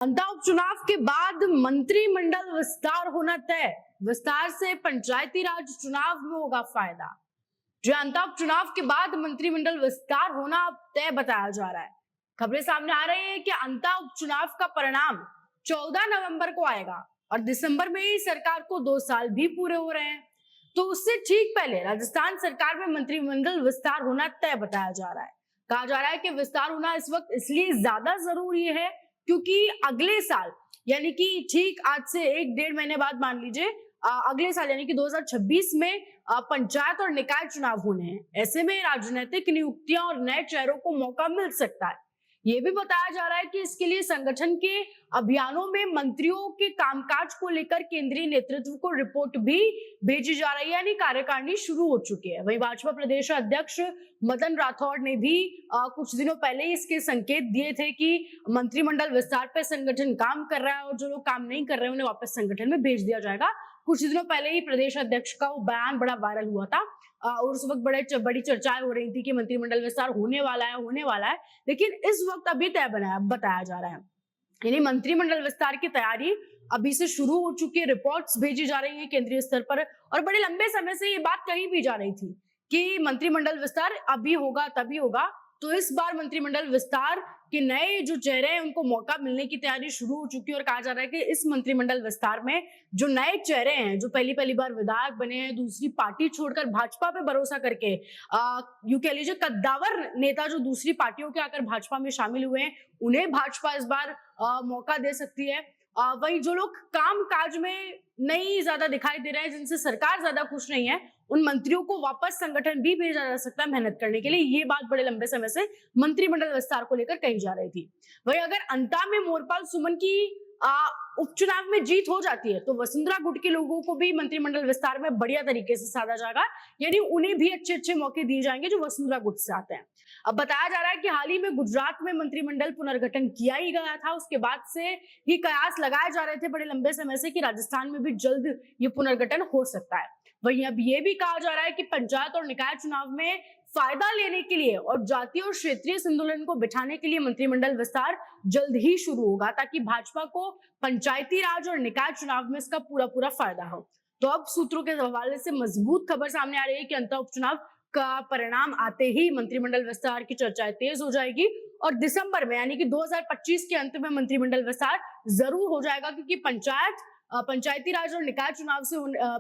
अंता उपचुनाव के बाद मंत्रिमंडल विस्तार होना तय। विस्तार से पंचायती राज चुनाव में होगा फायदा। जो अंता उपचुनाव के बाद मंत्रिमंडल विस्तार होना तय बताया जा रहा है। खबरें सामने आ रही है कि अंता उपचुनाव का परिणाम 14 नवंबर को आएगा और दिसंबर में ही सरकार को 2 साल भी पूरे हो रहे हैं। तो उससे ठीक पहले राजस्थान सरकार में मंत्रिमंडल विस्तार होना तय बताया जा रहा है। कहा जा रहा है कि विस्तार होना इस वक्त इसलिए ज्यादा जरूरी है क्योंकि अगले साल यानी कि ठीक आज से 1-1.5 महीने बाद मान लीजिए अगले साल यानी कि 2026 में पंचायत और निकाय चुनाव होने हैं। ऐसे में राजनीतिक नियुक्तियां और नए चेहरों को मौका मिल सकता है। ये भी बताया जा रहा है कि इसके लिए संगठन के अभियानों में मंत्रियों के कामकाज को लेकर केंद्रीय नेतृत्व को रिपोर्ट भी भेजी जा रही है, यानी कार्यकारिणी शुरू हो चुकी है। वहीं भाजपा प्रदेश अध्यक्ष मदन राठौड़ ने भी कुछ दिनों पहले इसके संकेत दिए थे कि मंत्रिमंडल विस्तार पर संगठन काम कर रहा है और जो लोग काम नहीं कर रहे हैं उन्हें वापस संगठन में भेज दिया जाएगा। कुछ दिनों पहले ही प्रदेश अध्यक्ष का वो बयान बड़ा वायरल हुआ था और उस वक्त बड़ी चर्चाएं हो रही थी कि मंत्रिमंडल विस्तार होने वाला है, लेकिन इस वक्त अभी तय बताया जा रहा है। यानी मंत्रिमंडल विस्तार की तैयारी अभी से शुरू हो चुकी है। रिपोर्ट्स भेजी जा रही है केंद्रीय स्तर पर और बड़े लंबे समय से ये बात कही भी जा रही थी कि मंत्रिमंडल विस्तार अभी होगा तभी होगा। तो इस बार मंत्रिमंडल विस्तार के नए जो चेहरे हैं उनको मौका मिलने की तैयारी शुरू हो चुकी है और कहा जा रहा है कि इस मंत्रिमंडल विस्तार में जो नए चेहरे हैं जो पहली बार विधायक बने हैं, दूसरी पार्टी छोड़कर भाजपा पे भरोसा करके यूं कह लीजिए कद्दावर नेता जो दूसरी पार्टियों के आकर भाजपा में शामिल हुए हैं, उन्हें भाजपा इस बार मौका दे सकती है। वहीं जो लोग काम काज में नहीं ज्यादा दिखाई दे रहे हैं, जिनसे सरकार ज्यादा खुश नहीं है, उन मंत्रियों को वापस संगठन भी भेजा जा सकता है मेहनत करने के लिए। ये बात बड़े लंबे समय से मंत्रिमंडल विस्तार को लेकर कही जा रही थी। वहीं अगर अंता में मोरपाल सुमन की उपचुनाव में जीत हो जाती है तो वसुंधरा गुट के लोगों को भी मंत्रिमंडल विस्तार में बढ़िया तरीके से साधा जाएगा, यानी उन्हें भी अच्छे मौके दिए जाएंगे जो वसुंधरा गुट से आते हैं। अब बताया जा रहा है कि हाल ही में गुजरात में मंत्रिमंडल पुनर्गठन किया ही गया था। उसके बाद से ही कयास लगाए जा रहे थे बड़े लंबे समय से कि राजस्थान में भी जल्द ये पुनर्गठन हो सकता है। वहीं अब ये भी कहा जा रहा है कि पंचायत और निकाय चुनाव में फायदा लेने के लिए और जातीय और क्षेत्रीय संतुलन को बिठाने के लिए मंत्रिमंडल विस्तार जल्द ही शुरू होगा ताकि भाजपा को पंचायती राज और निकाय चुनाव में इसका पूरा फायदा हो। तो अब सूत्रों के हवाले से मजबूत खबर सामने आ रही है कि अंतः उपचुनाव का परिणाम आते ही मंत्रिमंडल विस्तार की चर्चाएं तेज हो जाएगी और दिसंबर में यानी कि 2025 के अंत में मंत्रिमंडल विस्तार जरूर हो जाएगा, क्योंकि पंचायती राज और निकाय चुनाव से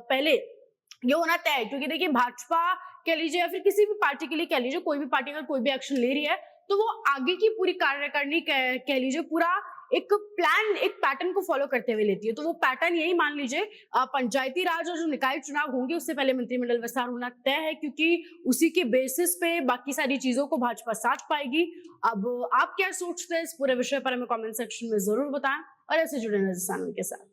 पहले ये होना तय है। क्योंकि देखिए भाजपा कह लीजिए या फिर किसी भी पार्टी के लिए कह लीजिए, कोई भी पार्टी अगर कोई भी एक्शन ले रही है तो वो आगे की पूरी कार्यकारिणी कह लीजिए पूरा एक प्लान एक पैटर्न को फॉलो करते हुए लेती है। तो वो पैटर्न यही मान लीजिए पंचायती राज और जो निकाय चुनाव होंगे उससे पहले मंत्रिमंडल विस्तार होना तय है, क्योंकि उसी के बेसिस पे बाकी सारी चीजों को भाजपा साथ पाएगी। अब आप क्या सोचते हैं इस पूरे विषय पर हमें कमेंट सेक्शन में जरूर बताएं और ऐसे जुड़े राजस्थान के साथ।